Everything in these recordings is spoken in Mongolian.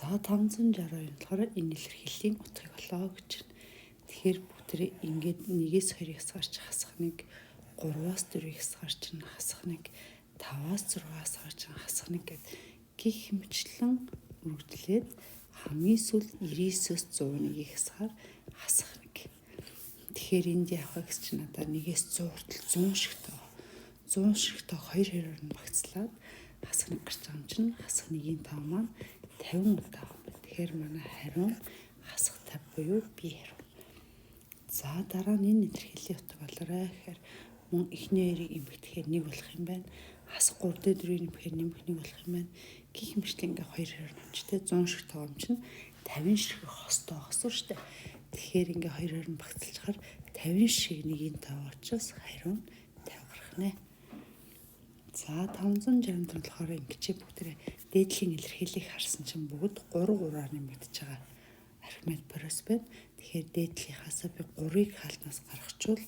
За 562 болохоор энэ илэрхийллийн утгыг олоо гэж байна. Тэгэхээр бүгдээ ингээд 1-ээс 2-ыг хасгаарч хасах нэг, 3-аас 4-ыг хасгаарч хасах нэг, 5-аас 6-аас хасгаарч хасах нэг гэд гих хэмжлэн үргэлжлээд хамгийн сүүл 99-өөс 101-ийг хасгаар хасах нэг. Тэгэхээр энд явах гэж чинь надаа 1-ээс 100 хүртэл 100 шиг тоо. 100 шиг тоо 2 хэрээр нь багцлаад хасах нэг гарч байгаа юм чинь хасах нэгийн тоо маань 50 удаа байна. Тэгэхээр манай хариу хасах 50 буюу B хариу. За дараа нь энэ илэрхийллийн утга болоорой гэхээр мөн эхний хоёрыг эмэгтэхээр 1 болох юм байна. Хасах 3 дээр 4-ийг нэмэхээр нэмэх 1 болох юм байна. Гэх мэтчлэн ингээ 2 хэрээр нэмчтэй 100 шиг тоо юм чинь 50 шиг хостой хосоо штэ. Тэгэхээр ингээ 2 хэрээр нь багцлахаар 50 шиг нэгийн тоо учраас хариу нь 50 гарах нэ. За 567 болохоор ингэчээ бүгдээ дээдлийн илэрхийлийг харсан чинь бүгд 3-3-аар нэмэгдэж байгаа архимед парус байна. Тэгэхээр дээдлийнхаас би 3-ыг хаалтнаас гаргачвал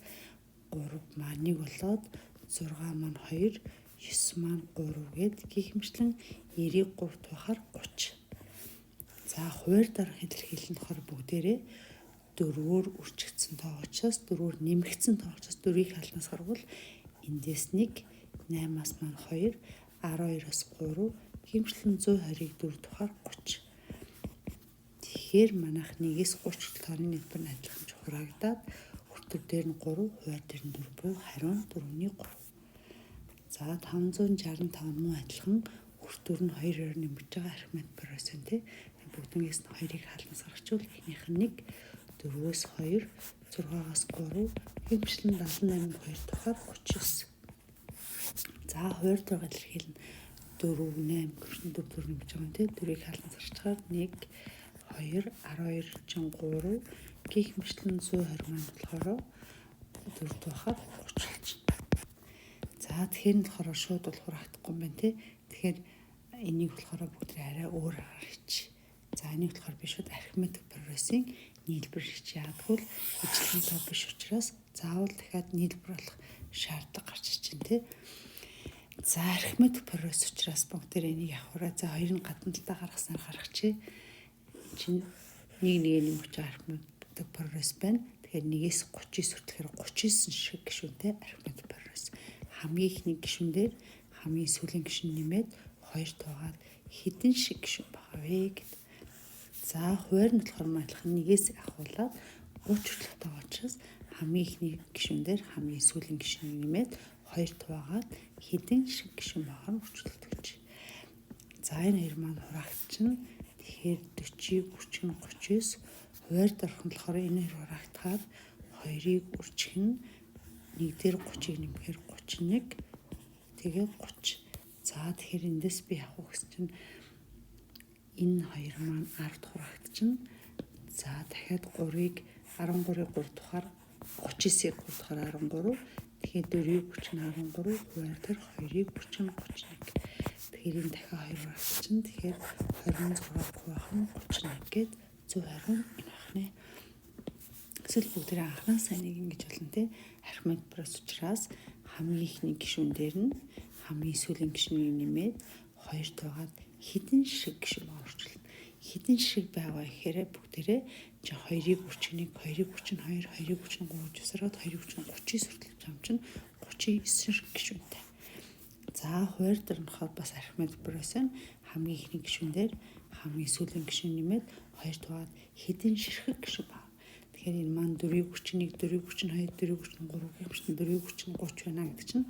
3 маань 1 болоод 6 маань 2, 9 маань 3 гэд гихмичлэн 90-ийг 3 тухаар 30. За хуваар дарах илэрхийлэл нь болохоор бүгдээрээ 4-өөр үржигдсэн тоо учраас 4-өөр нэмэгдсэн тоо учраас 4-ийг хаалтнаас гаргавал эндээс 1, 8-аас маань 2, 12-оос 3, гимшлэн 120-ыг 4 тухаар 30. Тэгэхээр манайх 1-ээс 30 тооны нийлбэр нь адилхан хураагдаад хүртэр дээр нь 3, хуваар дээр нь 4 буюу хариу нь 4-ний 3. За 565 мөн адилхан хүртэр нь 2-оор нэмэгдэж байгаа архимед парус энэ бүгднээс нь 2-ыг хаалтнаас гаргачвал эхнийх нь 1, 4-өөс 2, 6-аас 3, гимшлэн 78-ыг 2 тухаар 39. За хуваар дарах илэрхийлэл нь 4, 8 гэрчэн 4 4 нэмж байгаа юм тий. 4-ийг хаалтнаас гаргачаар 1, 2, 12 чинь 3 гих мэтлэн 120 маань болохоор 4 тухаар 30 болж байна. За тэгэхээр нь болохоор шууд бол хураагдахгүй юм байна тий. Тэгэхээр энийг болохоор бүгд арай өөр аргаар хийчих. За энийг болохоор би шууд архимед парусын нийлбэр хийж яадаггүй л ижлэгийн тоо биш учраас заавал дахиад нийлбэр болох шаардлага гарч иж чинь тий. За архимед парус учраас бүгдээр энийг явахаараа за хоёрын гадна талдаа гаргаснаар гаргачих. Чинь нэг нэмж архимед парус байна. Тэгэхээр 1-ээс 39 хүртэл 39 шиг гишүүнтэй архимед парус. Хамгийн ихний гишүүн дээр хамгийн сүүлийн гишүүн нэмээд 2 туугаад хэдэн шиг гишүүн байгаа вэ гэдэг. За хуваар нь болохоор матлах 1-ээс ахуулаад 30 хүртэл байгаа учраас хамгийн ихний гишүүн дээр хамгийн сүүлийн гишүүн нэмээд 2 туугаад хэдэн шиг гишүүн байгаа нь хүчлэлт гэж. За энэ хоёр маань хураагдчихна. Тэгэхээр 40-ийг үржих нь 39, хуваар дарах нь болохоор энэ хоёр хураагдахаар 2-ыг үржих нь 1 дээр 30-ыг нэмэхээр 31, тэгээ 30. За тэгэхээр эндээс би явах гэсэн чинь энэ хоёр маань 10 хураагдчихна. За дахиад 3-ыг 13-ыг 3 тухаар 39-ийг 3 тухаар 13. Тэгэхээр 4-ийг 30 13, хуваар дээр 2-ыг 30 31. Тэгэхээр энэ дахиад 2 хураагдчихна. Тэгэхээр 26 хуваах нь 31 гээд 120 энэ ахнаа. Эсвэл бүгдээ анхнаасаа нэг ингэж болно те. Архимед парус учраас хамгийн ихний гишүүн дээр нь хамгийн сүүлийн гишүүнийг нэмээд 2 туугаад хэдэн шиг гишүүн орчуулна. Хэдэн шиг байгаа гэхээр бүгдээрээ 2-ыг үрчнийг 2-ыг 32, 2-ыг 33 жусраад 2-ыг 39 хүртэл зам чинь 39 шиг гишүүнтэй. За хуваар дарахад бас архимед парус нь хамгийн ихний гишүүн дээр хамгийн сүүлийн гишүүн нэмээд 2 туугаад хэдэн ширхэг гишүүн байна. Тэгэхээр энэ маань 4-ыг 41, 4-ыг 42, 4-ыг 43 гэмшин 4-ыг 30 байна гэдэг чинь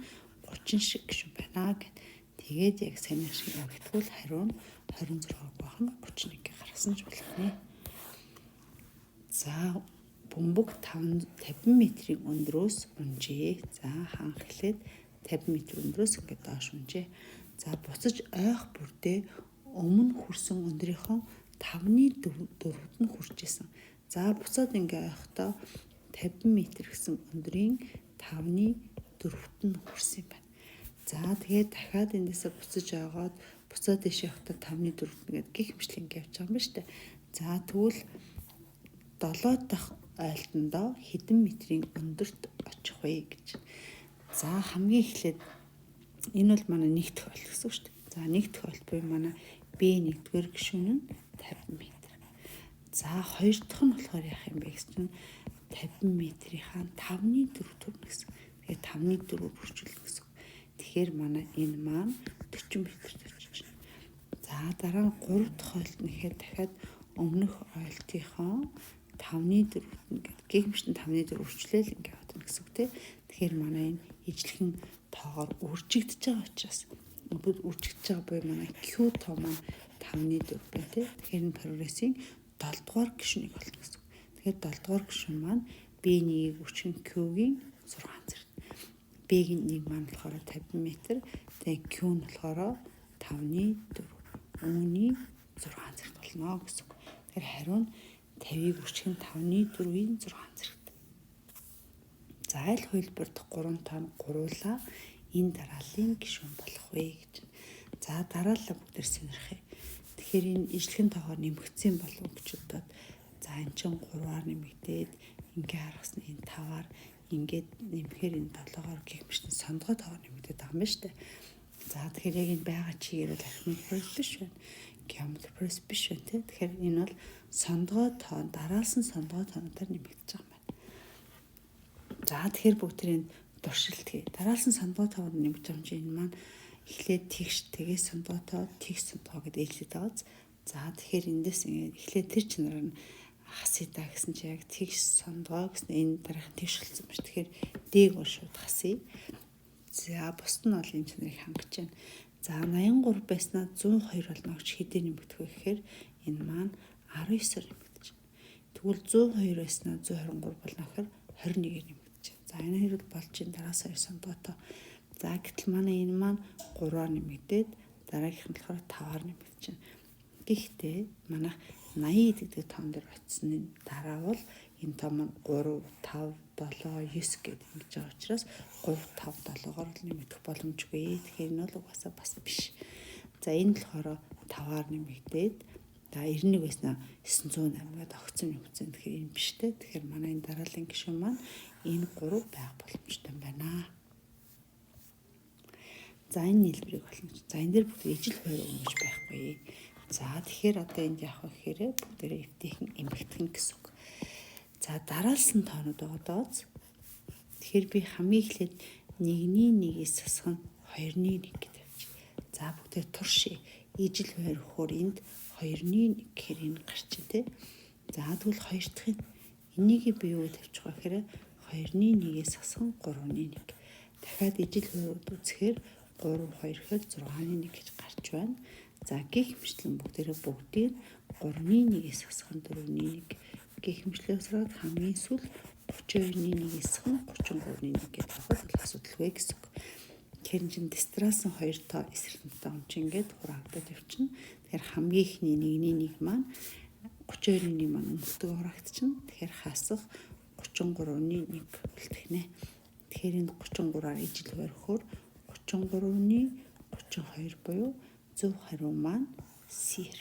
30 шиг гишүүн байна гэд. Тэгээд яг сайн шиг өгтгөл хариу нь 26 байх нь 31-ийг гаргасан ч болох нэ. За бөмбөг 50 м-ийн өндрөөс унжээ. За ханх эхлээд 50 м өндрөөс ингээд доош унжээ. За буцаж ойх бүрдээ өмнө хүрсэн өндрийнхөө 5-ны 4-д нь хүрч исэн. За буцаад ингээ ойхдоо 50 м гэсэн өндрийн 5-ны 4-д нь хүрсэн юм байна. За тэгээд дахиад эндээсээ буцаж ойгоод буцаад дэше явахдаа 5-ны 4-д ингээд гих мэтлэн ингээ явж байгаа юм ба штэ. За тэгвэл 7 дахь ойлтондоо хэдэн метрийн өндөрт очих вэ гэж. За хамгийн эхлээд энэ бол манай нэг тохиолдол гэсэн үг шүү дээ. За нэг тохиолдол буюу манай B1-р гишүүн нь 50 м. За хоёр дахь нь болохоор яах юм бэ гэсэн чинь 50 м-ийнхаа 5-ны 4 төрнө гэсэн. Тэгэхээр 5-ны 4 бүрчүүлнэ гэсэн. Тэгэхээр манай энэ маань 40 м төрж байна. За дараа нь 3 дахь ойлт нь ихээр дахиад өмнөх ойлтынхоо 5-ны 4-т ингээд гихмшин 5-ны 4 үрчлээл ингээд явагдана гэсэн үг тийм. Тэгэхээр манай энэ ижлэхэн тоогоор үржигдэж байгаа учраас үржигдэж байгаа буюу манай Q тоо маань 5-ны 4 байна тийм. Тэгэхээр энэ прогрессийн 7 дугаар гишүүнийг олно гэсэн. Тэгэхээр 7 дугаар гишүүн маань B1-ийг үржих нь Q-гийн 6 зэрэг. B-гийн 1 маань болохоор 50 м. Тэгээ Q нь болохоор 5-ны 4. Үүний 6 зэрэг болно гэсэн. Тэгэхээр хариу нь 50-ийг үржих нь 5-ны 4-ийн 6 зэрэг. За аль хувилбар дахь 3 тоо гуруула энэ дарааллын гишүүн болох вэ гэж. За дараалал бүгдээр сонирхъя. Тэгэхээр энэ ижлэхэн тоогоор нэмэгдсэн болов гэж бодоод за эн чинь 3-аар нэмэгдээд ингээ харгасна энэ 5-аар ингээд нэмэхээр энэ 7-оор гихмшин сондгой тоогоор нэмэгдээд байгаа юм байна шүү дээ. За тэгэхээр яг энэ байгаа чигээр бол арифметик биш байна. Геометрик биш байна тийм. Тэгэхээр энэ бол сондгой тоо дараалсан сондгой тооноор нэмэгдэж байгаа юм байна. За тэгэхээр бүгдийн туршилтгий. Дараалсан сондгой тоогоор нэмэгдэж байгаа юм чинь энэ маань эхлээд тэгш тэгээс сондгой тоо тэгш сондгой гэдэг ээлжид байгааз. За тэгэхээр эндээс эхлээд тэр чанар нь хасъя да гэсэн чи яг тэгш сондгой гэсэн энэ дараахан тэгш болсон байна. Тэгэхээр дэг бол шууд хасъя. За бусд нь бол энэ чанарыг хангаж байна. За 83 байснаа 102 болно гэж хэдийн нэмэгдэх вэ гэхээр энэ маань 19-оор нэмэгдэж байна. Тэгвэл 102 байснаа 123 болно гэхээр 21-ээр нэмэгдэж байна. За энэ хэрэг болж ин дараас 2 сондгойтой. За гэтэл манай энэ маань 3-аар нэмэгдээд дараагийнх нь болохоор 5-аар нэмэгдэж байна. Гэхдээ манайх 80 гэдэг тоон дээр очисны дараа бол энэ тоо маань 3, 5, 7, 9 гэдэг ингэж байгаа учраас 3, 5, 7-оор л нэмэгдэх боломжгүй. Тэгэхээр энэ бол угаасаа бас биш. За энэ болохоор 5-аар нэмэгдээд за 91 байснаа 908 гэдэг огцом нэмэгдсэн. Тэгэхээр энэ биш те. Тэгэхээр манай энэ дарааллын гишүүн маань энэ 3 байх боломжтой байна. За энэ нийлбэрийг болно. За энэ дээр бүгд ижил хоёр өнгөж байхгүй. За тэгэхээр одоо энд яах вэ гэхээр бүгдээрээ эвтэйхэн эмэгтгэн гэсэн үг. За дараалсан тоонууд байгаадоос тэгэхээр би хамгийн эхлээд 1-1-ээс сасгах нь 2-1 гэдэг явчих. За бүгдээ туршия. Ижил хоёр хөр энд 2-1 гэхээр энэ гарчин тий. За тэгвэл хоёр дахь энийг би юу тавьчих вэ гэхээр 2-1-ээс сасгах 3-1. Дахиад ижил хоёрууд үзэхээр 3, 2 гэхээр 6-1 гэж гарч байна. За гихмшлэн бүгдийг 3-1-ээс сасгах 4-1 гихмшлээс хамгийн сүүл 32-1-ээс 33-1 гэдэг авах асуудалгүй гэсэн үг. Тэгэхээр чин дистралсан 2 тоо эсрэлтэнтэй юм чи ингээд хураагдаад явчихна. Тэгэхээр хамгийн ихний 1-1 маань 32-1 маань өнгөтэйг хураагдчихна. Тэгэхээр хасах 33-1 үлдэх нэ. Тэгэхээр энэ 33-аар ижил хоёр хөр 33-ны 32 буюу зөв хариу маань C-эр.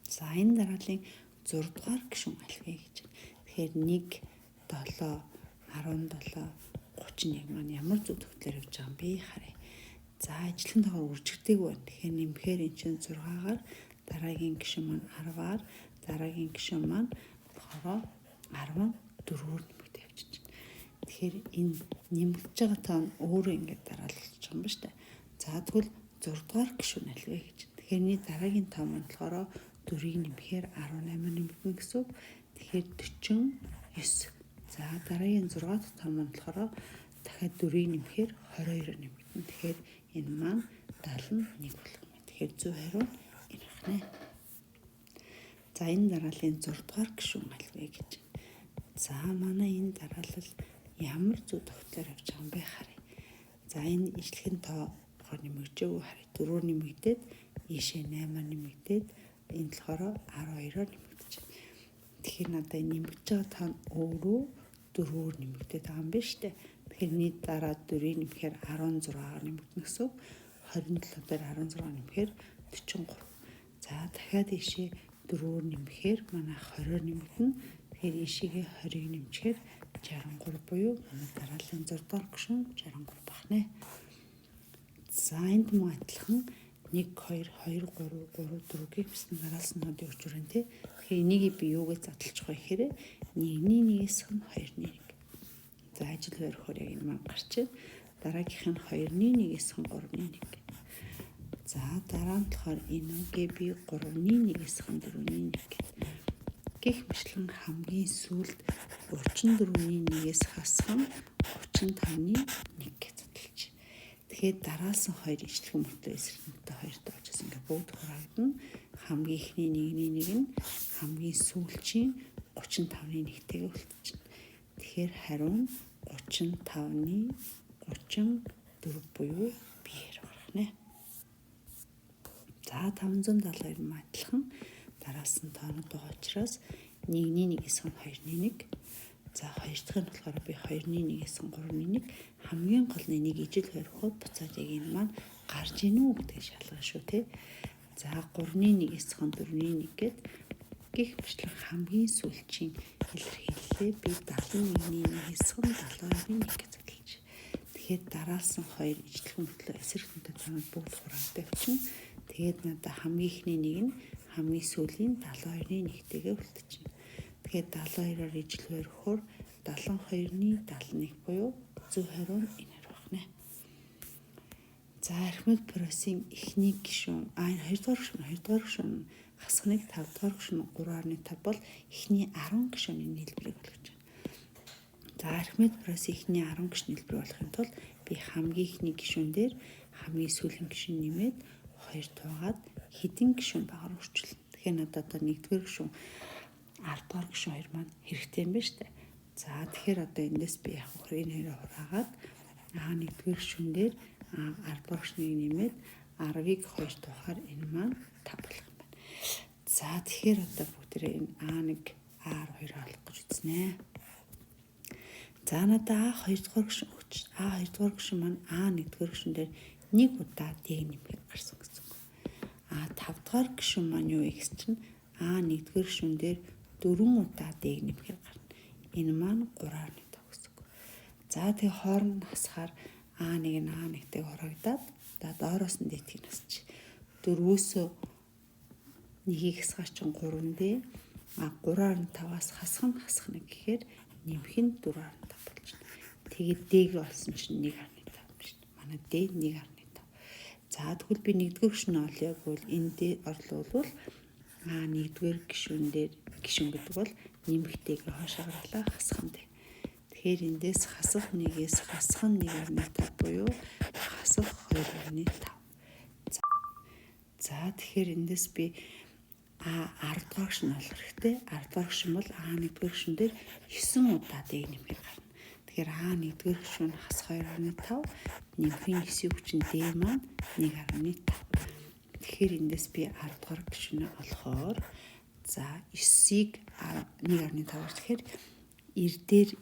За энэ дараалын 6 дугаар гишүүн алхъя гэж. Тэгэхээр 1, 7, 17, 31 маань ямар зөв төвтлөөр явж байгаа юм бэ харъя. За ажлын тоогоор үржигдэг байна. Тэгэхээр нэмэхээр эн чинь 6-аар дараагийн гишүүн маань 10-аар дараагийн гишүүн маань болохоор 14-өр нэмэгдэж явж байна. Тэгэхээр энэ нэмэгдэж байгаа тоон өөрөө ингээд дараалж байгаа юм ба штэ. За тэгвэл 6 дугаар гишүүн аль вэ гэж. Тэгэхээрний дараагийн тоон маань болохоор 4-ийг нэмэхээр 18 нэмэгдэнэ гэсэн үг. Тэгэхээр 49. За дараагийн 6 дахь тоон маань болохоор дахиад 4-ийг нэмэхээр 22 нэмэгдэнэ. Тэгэхээр энэ маань 71 болох юм. Тэгэхээр зөв хариу нь энэ байна. За энэ дараалын 6 дугаар гишүүн аль вэ гэж. За манай энэ дараалал ямар зөв тогтлоор явж байгаа юм бэ харъя. За энэ ижлэхэн тоо нэмэгдэв харъя. 4-өр нэмэгдээд ийшээ 8-аар нэмэгдээд энэ болохоор 12-оор нэмэгдэж байна. Тэгэхээр надад нэмэгдэж байгаа тоо өөрөө 4-өр нэмэгдээд байгаа юм байна шүү дээ. Тэгэхээр нийт дараа 4-ийг нэмэхээр 16-аар нэмэгдэнэ гэсэн. 27 дээр 16 нэмэхээр 43. За дахиад ийшээ 4-өр нэмэхээр манай 20-оор нэмэгдэнэ. Тэгэхээр ийшээгээ 20-ыг нэмчихээр 63 буюу манай дараалын 6 дугаар гишүүн 63 багнэ. За энд мөн адилхан 1 2 2 3 3 4 гэвсэн нараас нь нод явж байна тий. Тэгэхээр энийг би юугаар задлах вэ гэхээр 1-1-ээс нь 2-1. За ажил барихаар яг энэ маань гарч байна. Дараагийнх нь 2-1-ээс нь 3-1. За дараа нь болохоор энэгээ би 3-1-ээс нь 4-1 гэх мэтлэн хамгийн сүүлд 34-1-ээс хасхан 35-1 гэж задлаж. Тэгэхээр дараалсан 2 ижлэх мөртөө эсрэгтэй 2 тоочсон ингээ бүгд хураагдана. Хамгийн ихний 1-1 нь хамгийн сүүлчийн 35-ны 1-тэйгээ үлдчихнэ. Тэгэхээр хариу нь 35-ны 34 буюу биеэр гарах нэ. За 572 адилхан дараас нь тоонод байгаа учраас 1-1-ээс нь 2-1. За хоёр дахь нь болохоор би 2-1-ээс нь 3-1 хамгийн гол нь нэг ижил хориход буцаад яг энэ маань гарч ийн үү гэдэг шалгана шүү тий. За 3-1-ээс нь 4-1 гээд гих мэтлэн хамгийн сүүлчийн илэрхийллээ би 71-ээс нь 72-ыг гэж задлаж. Тэгэхээр дараалсан 2 ижлэх мөртлөө эсрэг хүнтэй тоонод бүгд хураагдав чинь. Тэгээд надад хамгийн ихний нэг нь хамгийн сүүлийн 72-ны 1-тэйгээ үлдчихнэ. Тэгэхээр 72-оор ижил хорихоор 72-ны 71 буюу зөв хариу нь энэ байна. За архимед процессын эхний гишүүн энэ 2 дугаар гишүүн хасхныг 5 дугаар гишүүн 3.5 бол эхний 10 гишүүний нийлбэрийг болгож байна. За архимед процессын эхний 10 гишүүн нийлбэр болохын тулд би хамгийн ихний гишүүн дээр хамгийн сүүлийн гишүүн нэмээд 2 туугаад хэдэн гишүүн багаар үрчлэн. Тэгэхээр надад одоо 1-р гишүүн 10 дугаар гишүүн 2 маань хэрэгтэй юм байна шүү дээ. За тэгэхээр одоо эндээс би яг хөр энэ хоёроо хураагаад 1-р гишүүн дээр 10 дугаар гишүүнийг нэмээд 10-ыг 2 туухаар энэ маань 5 болох юм байна. За тэгэхээр одоо бүгдээ энэ А1 А2 олох гэж үзнэ. За надад А2 дугаар гишүүн өгч. А2 дугаар гишүүн маань А1 дугаар гишүүн дээр 1 удаа дэг нэмэхэд гарсан гэсэн үг. А5 дугаар гишүүн маань юу вэ гэсэн чинь А1 дугаар гишүүн дээр 4 удаа дэг нэмэхэд гарна. Энэ маань 3.5 гэсэн үг. За тэгээ хооронд хасахаар А1 нь А1-тэй хурагдаад доороос нь дээдгийг насч. 4-өөсөө 1-ийг хасгаар чинь 3D 3.5-аас хасах нэг гэхээр нэмэх нь 4.5 болж байна. Тэгээд дэг болсон чинь 1.5 юм шүү дээ. Манай D 1.5. За тэгвэл би 1-р гишүүн олъё гэвэл энэ D орлуулвал 1-р гишүүн дээр гишүүн гэдэг бол нэмэгтэйг хоошоо гаргалаа хасах нь. Тэгэхээр эндээс хасах 1-ээс хасах 1.5 буюу хасах 2.5. За тэгэхээр эндээс би 10 дугаар гишүүн олох хэрэгтэй. 10 дугаар гишүүн бол А1 дугаар гишүүн дээр 9 удаа дэг нэмэхэд гарна. Тэгэхээр А1 дугаар гишүүн хас 2.5 нэмхийн 9 хүчин D маань 1.5. Тэгэхээр эндээс би 10 дугаар гишүүнээ олохоор за 9-ийг 1.5-аар тэгэхээр 9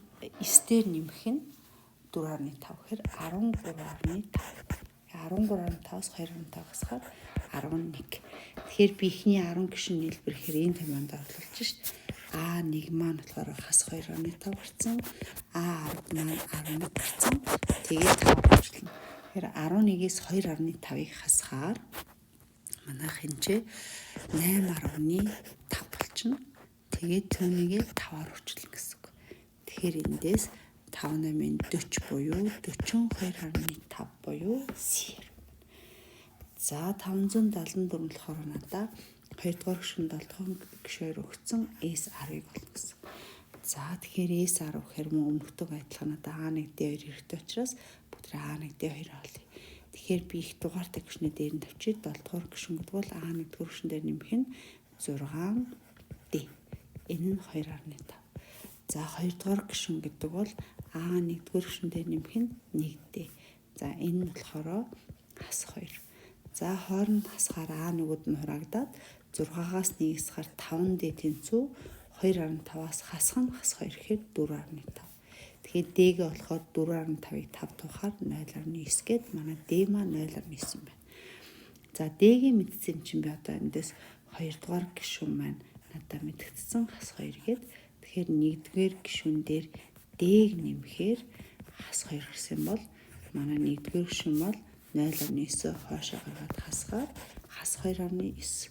дээр нэмэх нь 4.5 гэхээр 13.5. 13.5-аас 2.5 хасахаар 11. Тэгэхээр би ихний 10 гишүүн нийлбэр гэхээр энэ тамианд орлуулж шít. А1 маань болохоор хас 2.5 гарсан. А10 маань 11 гарсан. Тэгээд 5 болчихлоо. Тэгэхээр 11-ээс 2.5-ыг хасахаар манайх хэмжээ 8.5 болчихно. Тэгээд түүнийгээ 5-аар үржүүлнэ гэсэн үг. Тэгэхээр эндээс 5-8-ын 40 буюу 42.5 буюу C. За 574 болохоор надаа 2 дугаар гишүүн 7 дугаар гишүүр өгсөн S10-ыг болно гэсэн. За тэгэхээр S10 гэхээр мөн өмнөдөг адилхан надаа A1 D2 хэрэгтэй учраас бүгд A1 D2 олъё. Тэгэхээр би их дугаартай гишүүнээ дээр нь тавьчих 7 дугаар гишүүн гэдэг бол A1 дугаар гишүүн дээр нэмэх нь 6D. Энэ нь 2.5. За 2 дугаар гишүүн гэдэг бол А1 дугаар гишүүн дээр нэмэх нь 1D. За энэ нь болохоор хас 2. За хооронд хасахаар А1-ууд нь хураагдаад 6-аас 1-ээс хасахаар 5D тэнцүү 2.5-аас хасах нь хас 2 гэхээр 4.5. Тэгэхээр D-гээ болохоор 4.5-ыг 5 туухаар 0.9 гээд манай D маань 0.9 юм байна. За D-гээ мэдсэн чинь би одоо эндээс 2 дугаар гишүүн маань надад мэдэгдсэн хас 2 гээд тэгэхээр 1-р гишүүн дээр D-г нэмэхээр хас 2 гэсэн бол манай 1-р гишүүн бол 0.9 хоошоо гаргаад хасгаар хас 2.9.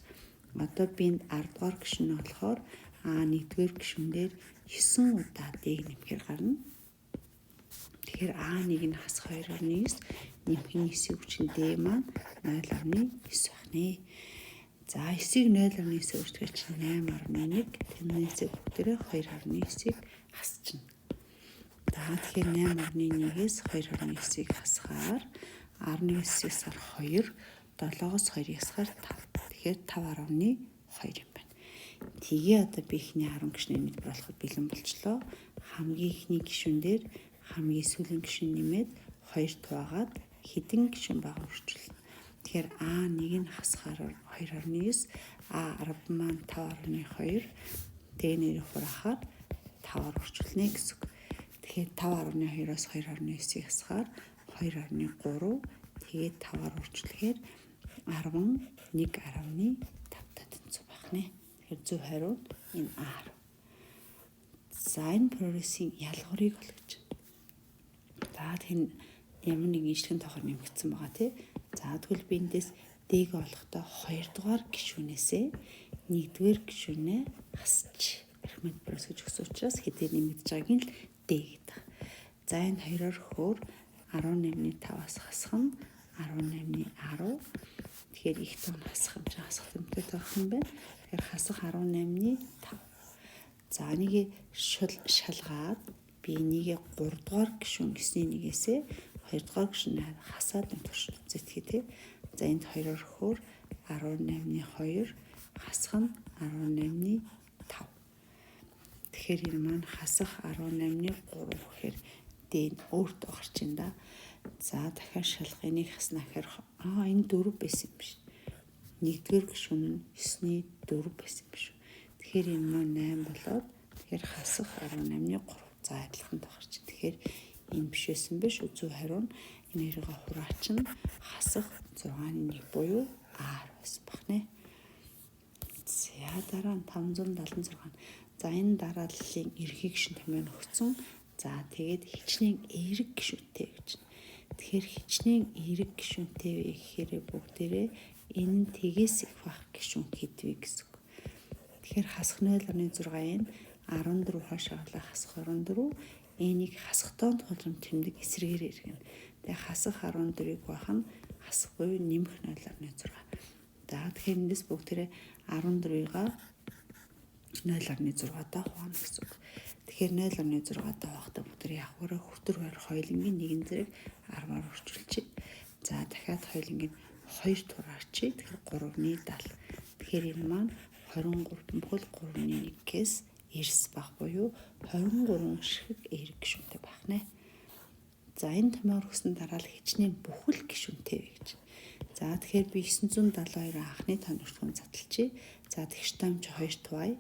Одоо бинд 10 дугаар гишүүн нь болохоор А1-р гишүүн дээр 9 удаа Д-г нэмэхээр гарна. Тэгэхээр А1 нь хас 2.9 нэмэх 9-ийн хүчин D маань 0.9 байна. За 9-ийг 0.9 өөрчлөж чинь 8.1 тэрнээсээ бүгдээрээ 2.9-ийг хасчихна. За тэгэхээр 8.1-ээс 2.9-ийг хасгаар 19-ээс 2, 7-оос 2 ясгаар 5. Тэгэхээр 5.2 юм байна. Тэгээ одоо би ихний 10 гишүүний мэдбэр болоход бэлэн болчлоо. Хамгийн ихний гишүүн дээр хамгийн сүүлийн гишүүн нэмээд 2 туваагаад хэдэн гишүүн бага өрчлөлнө. Тэгэхээр А1 нь хасгаар 2.9, А10 маань 5.2, Д-нэрийг хураахаар 5-аар өрчлөлнө гэсэн үг. Тэгэхээр 5.2-оос 2.9-ийг хасгаар 2.3, тэгээд 5-аар өрчлөхээр 11.5 тэнцүү байна. Тэгэхээр зөв хариу нь энэ А10. За энэ прогрессийн ялгуурыг олгож байна. За тэгэхээр ямар нэгэн ижлэгэн тоохоор нэмэгдсэн байгаа тий. За тэгвэл би эндээс Д-г олохдоо 2 дугаар гишүүнээсээ 1-р гишүүнээ хасчих. Архимед прогресс гэж өгсөн учраас хэдээр нэмэгдэж байгааг нь л Д гэдэг. За энэ 2-оор хөөр 18.5-аас хасах нь 18.10. Тэгэхээр их тон хасах юм чинь хасах тэмдэгтэй тоох юм байна. Тэгэхээр хасах 18.5. За энийг шалгаад би энийг 3 дугаар гишүүн гэсний нэгээсээ 2 дугаар гишүүн хасаад нэмтгч үзэтгэе тий. За энд 2-оор хөөр 18.2 хасах нь 18.5. Тэгэхээр энэ маань хасах 18.3 гэхээр D нь өөртөө гарч ин да. За дахиад шалгыныг хаснаа гэхээр энэ 4 байсан юм биш. 1-р гишүүн нь 9-ний 4 байсан юм биш. Тэгэхээр энэ маань 8 болоод тэгэхээр хасах 18.3. За адилхан тохирч. Тэгэхээр энэ биш байсан биш. Зөв хариу нь энэ хоёрыг хураачин хасах 6.1 буюу R байсан байна. За дараа нь 576. За энэ дарааллын эрхийг шин тэмээн өгсөн. За тэгээд хичнээн эерэг гишүүнтэй гэж. Тэгэхээр хичнээн эерэг гишүүнтэй вэ гэхээр бүгдээрээ энэ нь тгээс их байх гишүүн хэдвэ гэсэн үг. Тэгэхээр хасах 0.6-ын 14 хашаалаа хасах 24, энийг хасахтаа тулам тэмдэг эсрэгээр иргэнэ. Тэгээ хасах 14-ийг байх нь хасах буюу нэмэх 0.6. За тэгэхээр эндээс бүгдээрээ 14-ийг 0.6-аар хуваана гэсэн үг. Тэгэхээр 0.6-аар хуваахдаа бүгдээр явахаараа хүртэр хоёр хоёулангийн нэгэн зэрэг 10-аар өрчүүлчихье. За дахиад хоёулангийн 2 тураарчи. Тэгэхээр 3.70. Тэгэхээр энэ маань 23 бүхэл 3.1-ээс эрс байх буюу 23 шиг эерэг гишүүнтэй байх нэ. За энэ томьёор өгсөн дараа л хичнээн бүхэл гишүүнтэй вэ гэж. За тэгэхээр би 972 анхны тоногчхон задлчээ. За тэгш таамч 2 тувай.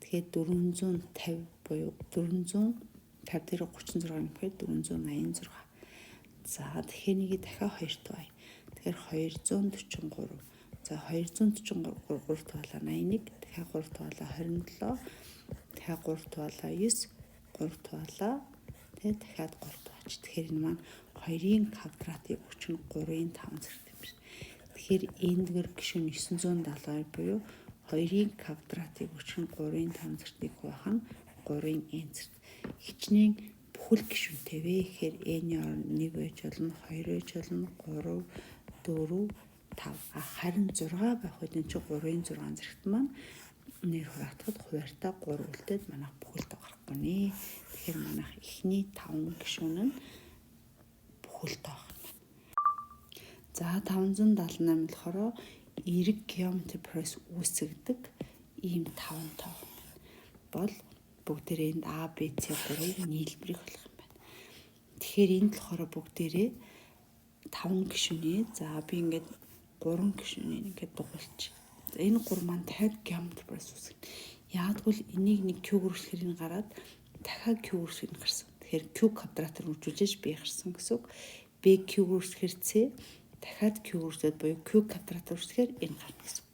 Тэгэхээр 450 буюу 450 дээр 36 нэмэхээр 486. За тэгэхээр нэгийг дахиад 2 тувай. Тэгэхээр 243. За 243 3 туалаа 81, дахиад 3 туалаа 27, дахиад 3 туалаа 9, 3 туалаа тэгээд дахиад 3 тууч. Тэгэхээр энэ маань 2-ын квадратыг өчнө 3-ын 5 зэрэг юм шиг. Тэгэхээр эндгээр гишүүн 970 буюу 2-ын квадратыг өчнө 3-ын 5 зэргийг байх нь 3-ын n зэрэг. Хичнээн бүхэл гишүүнтэй вэ гэхээр n-ийн оронд 1 байж болно, 2 байж болно, 3, 4, 5. Харин 6 байх үед энэ чинь 3-ын 6 зэрэгт маань нэр хураагдахад хуваарьтаа 3 үлдээд манайх бүхэлд гарахгүй нэ. Тэгэхээр манайх эхний 5 гишүүн нь бүхэлд байх юм. За 578 болохоор эерэг geometry progress үүсгдэг ийм 5 тоо бол бүгдээрээ энд A, B, C 3-ыг нийлбэрийг болох юм байна. Тэгэхээр энд болохоор бүгдээрээ 5 гишүүний за би ингээд 3 гишүүнийг ингээд дугуулчих. За энэ 3 маань дахиад geometry progress үүсгэнэ. Яагтвэл энийг нэг Q үргэлжлэхээр энэ гараад дахиад Q үргэлжлэх гарсан. Тэгэхээр Q квадратаар үржүүлж B гарсан гэсэн үг. B Q үргэлжлэхээр C дахиад Q үргэлжлээд буюу Q квадратаар үргэлжлэхээр энэ гарна гэсэн.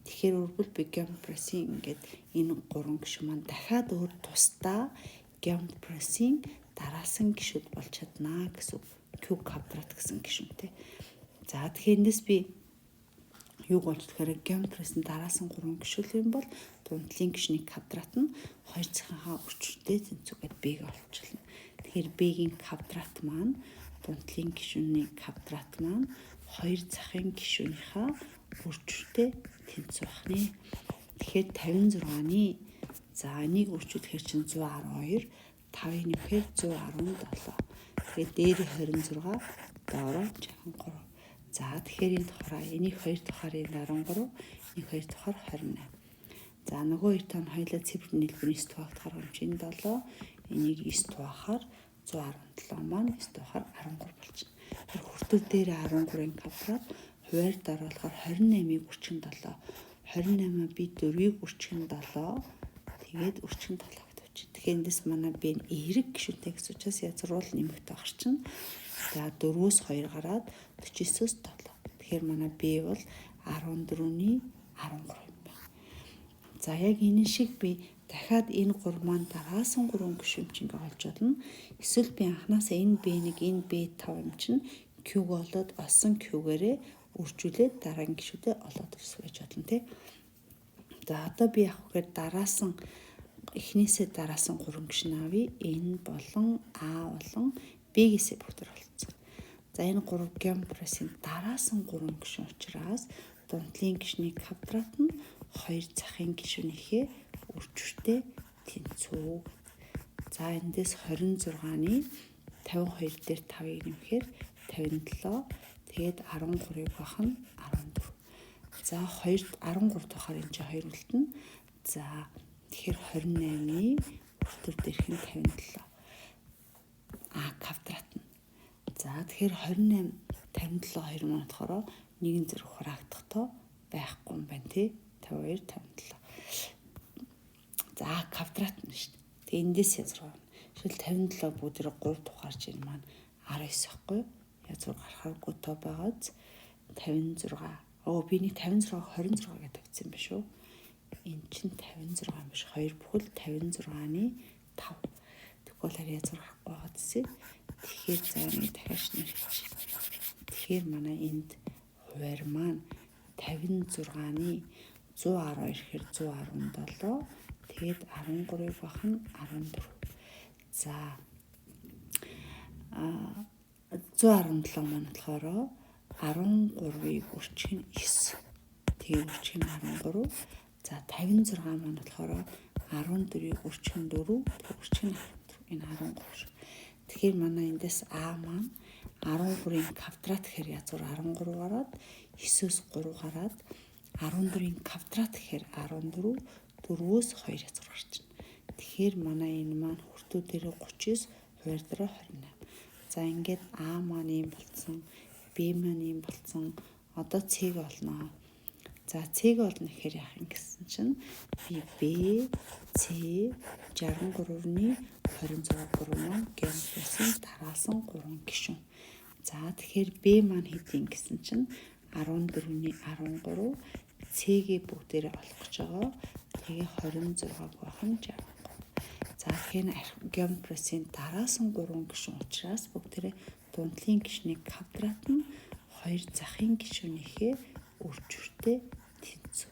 Тэгэхээр өөрөлдвөл би geometry progress-ийн ингээд энэ 3 гишүүн маань дахиад өөр тусдаа geometry progress-ийн дараасан гишүүд болж чаднаа гэсэн үг. Q квадрат гэсэн гишүүнтэй. За тэгэхээр эндээс би юг болж тэгэхээр геометрийн дараасан 3 гишүүл юм бол дундлын гишний квадрат нь 2 цагийнхаа өрчөлтэй тэнцвүүгээд б-г олчихлоо. Тэгэхээр b-ийн квадрат маань дундлын гишүүний квадрат маань 2 цагийн гишүүнийхаа өрчөлтэй тэнцвүү байна. Тэгэхээр 56-ны за энийг өрчүүлэхээр чинь 112, 5-ыг нэмэхээр 117. Тэгэхээр дээр 26, доороо 63. За тэгэхээр энэ тухаараа энийг 2 тухаар 13, энийг 2 тухаар 28. За нөгөө хоёр тань хоёулаа цифр нийлбэрийн 9 тухайг гаргах юм чинь 7, энийг 9 тухайгаар 117 маань 9 тухайгаар 13 болчихно. Тэр хүртэл дээр 13-ын квадрат хуваар дараалахаар 28-ыг өрчин 7, 28-аа би 4-ийг өрчин 7, тэгээд өрчин 7 гэдэг чинь. Тэгэхээр эндээс манай b нь эерэг гишүүнтэй гэсэн учраас язгуурвал нэмэгтэй гарчин. За 4-өөс 2 гараад 49-өөс 7. Тэгэхээр манай b бол 14-ний 13 юм байна. За яг энэ шиг би дахиад энэ 3 маань дараасан 3 гишүүн чинь олж болно. Эсвэл би анханасаа энэ b1, энэ b5 юм чинь q болоод олсон q-гээрээ үржүүлээд дараагийн гишүүдэд олоод ирсгэж болно тий. За одоо би яг үгээр дараасан эхнээсээ дараасан 3 гишүүн авъя. N болон A болон B-гээсээ бүгд олцсон. За энэ 3 геометрийн дараасан 3 гишүүн учраас дундлын гишний квадрат нь 2 захын гишүүнийхээ өрчөлтэй тэнцүү. За эндээс 26-ны 52 дээр 5-ыг нэмэхээр 57. Тэгээд 13-ыг бах нь 14. За 2 13 дахаар энэ чинь 2 үлдэнэ. За тэгэхээр 28-ны өртөр дээрх нь 57. Квадрат нь. За тэгэхээр 28 57 2 маань болохоор нэгэн зэрэг хураагдахтаа байхгүй юм байна тий. 52 57. За квадрат нь шүү дээ. Тэгээ эндээс язгуур. Жишээл 57 бүгдээр 3 тухаарч энэ маань 19 ахгүй юу? Язгуур гарахааргүй тоо байгааз 56. Би нэг 56 26 гэдэг тавьсан юм биш үү? Энэ чинь 56 юм биш. 2 бүхэл 56-ны 5. Тэгвэл хараа язгуур гарахгүй байгаа гэсэн. Тэгэхээр за нэг дахиад нэрч. Тэгэхээр манай энд хуваар маань 56-ны 112 ихээр 117. Тэгээд 13-ыг бах нь 14. За 117 маань болохоор 13-ыг өрчих нь 9. Тэгээд өрчих нь 13. За 56 маань болохоор 14-ийг өрчих нь 4. Тэгээд өрчих нь 14. Энэ 13. Тэгэхээр манай эндээс А маань 13-ийн квадрат гэхээр язгуур 13 гараад 9-өөс 3 гараад 14-ийн квадрат гэхээр 14, 4-өөс 2 язгуур гарчна. Тэгэхээр манай энэ маань хүртүү дээр 39, хуваар дээр 28. За ингээд А маань юм болсон, Б маань юм болсон. Одоо С-г олноо. За С-г олно гэхээр яах юм гэсэн чинь би Б, С 63-ны 26 маань геометрийн дараасан 3 гишүүн. За тэгэхээр Б маань хэдийн гэсэн чинь 14-ний 13, С-гээ бүгдээрээ олох гэж байгаа. Тэгээ 26 байх нь 63. За тэгэхээр геометрийн дараасан 3 гишүүн учраас бүгдээрээ дундлын гишний квадрат нь 2 захын гишүүнийхээ өрчөлтэй тэнцүү.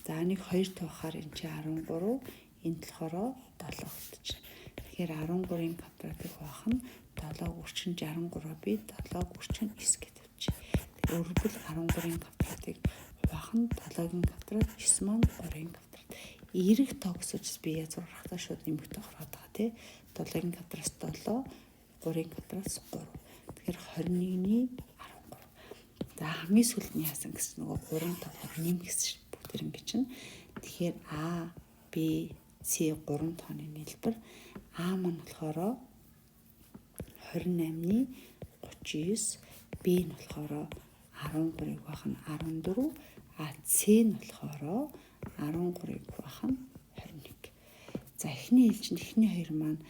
За нэг 2 тавахаар энэ чи 13, энэ болохоор 7 болчихно. Тэгэхээр 13-ын квадратыг хуваах нь 7-г өрчин 63 би 7-г өрчин 9 гэдэг чи. Өөрөлдвөл 13-ын квадратыг хуваах нь 7-гийн квадрат 9 маань 3-ын квадрат. Эерэг тоо гэсэн учраас би язгуур гарахтаа шууд нэмэгтэй гараад байгаа тий. 7-гийн квадратс 7, 3-ийн квадратс 3. Тэгэхээр 21-ний 13. За хамгийн сүүлд нь яасан гэсэн нөгөө 3 таваар нэм гэсэн бүгд ингэ чинь. Тэгэхээр А, Б, С 3 тооны нийлбэр А маань болохоор 28-ны 39, Б нь болохоор 13-ыг бах нь 14, С нь болохоор 13-ыг бах нь 21. За эхний ээлжинд эхний хоёр маань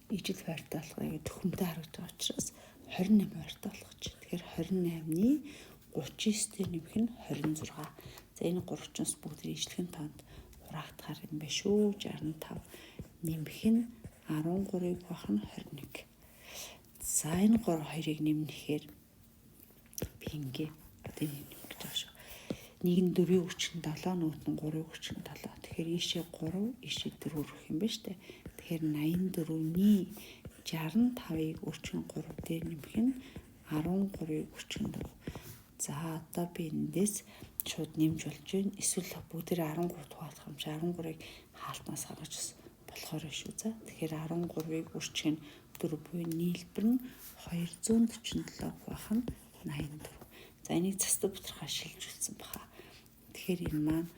ижил байртай болохыг төхөмтэй харагдж байгаа учраас 28 байртай болох гэж. Тэгэхээр 28-ны 39 дээр нэмэх нь 26. За энэ 3-чоос бүгд ижлэхэн тоонд хураагдахаар юм байна шүү. 65 нэмэх нь 13-ыг бах нь 21. За энэ 3 хоёрыг нэмнэхээр ингээ одоо энэ юм гэж байгаа шүү. Нэг нь 4-ийн хүчин 7, нөгөөх нь 3-ийн хүчин 7. Тэгэхээр ийшээ 3, ийшээ 4 өрөх юм байна штэ. Тэгэхээр 84-ний 65-ыг өрчин 3 дээр нэмэх нь 13-ыг өрчин 4. За одоо би эндээс шууд нэмж болж байна. Эсвэл бүгдээрээ 13 хуваалцах юм чи 13-ыг хаалтнаас гаргаж болохоор шүү. За тэгэхээр 13-ыг өрчин 4 буюу нийлбэр нь 247 байх нь 84. За энийг застав бүтрхаа шилжүүлсэн баха. Тэгэхээр энэ маань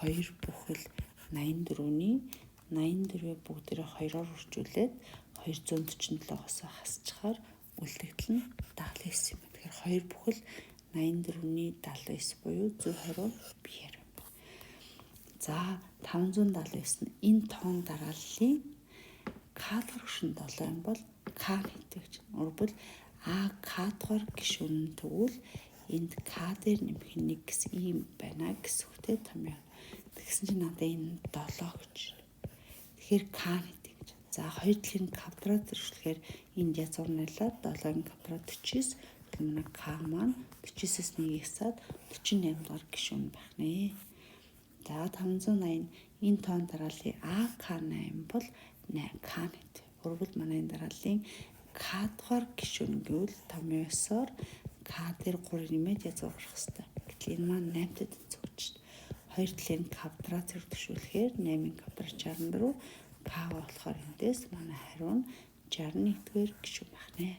2 бүхэл 84-ний 84-ийг бүгдээрээ 2-оор үржүүлээд 247-оос хасчихаар үлдэгдэл нь 79 юм. Тэгэхээр 2 бүхэл 84-ний 79 буюу 120 бие. За 579 нь энэ тоон дарааллын К-р гишүүн 7 юм бол К гэдэг чинь урбал А К-р гишүүн тэгвэл энд К дээр нэмэх нь 1 гэсэн ийм байна гэсэн үгтэй том юм. Тэгсэн чинь надад энэ 7 гэж. Тэгэхээр К гэдэг гэж. За хоёр талын квадрат зэрэглэхээр энд язгуурнуулаад 7-ын квадрат 49. Манай К маань 49-с 1-ийг хасаад 48 дугаар гишүүн байх нэ. За 580 энэ тоон дарааллын АК8 бол 8 К гэдэг. Урбал манай энэ дарааллын К-р гишүүн гэвэл 59-оор К дээр 3 нэмээд язгуурах хэрэгтэй. Гэтэл энэ маань 8-д зөвч шүү дээ. Хоёр талын квадрат зэрэгшүүлэхээр 8-ын квадрат 64, К болохоор эндээс манай хариу нь 61-р гишүүн байх нэ.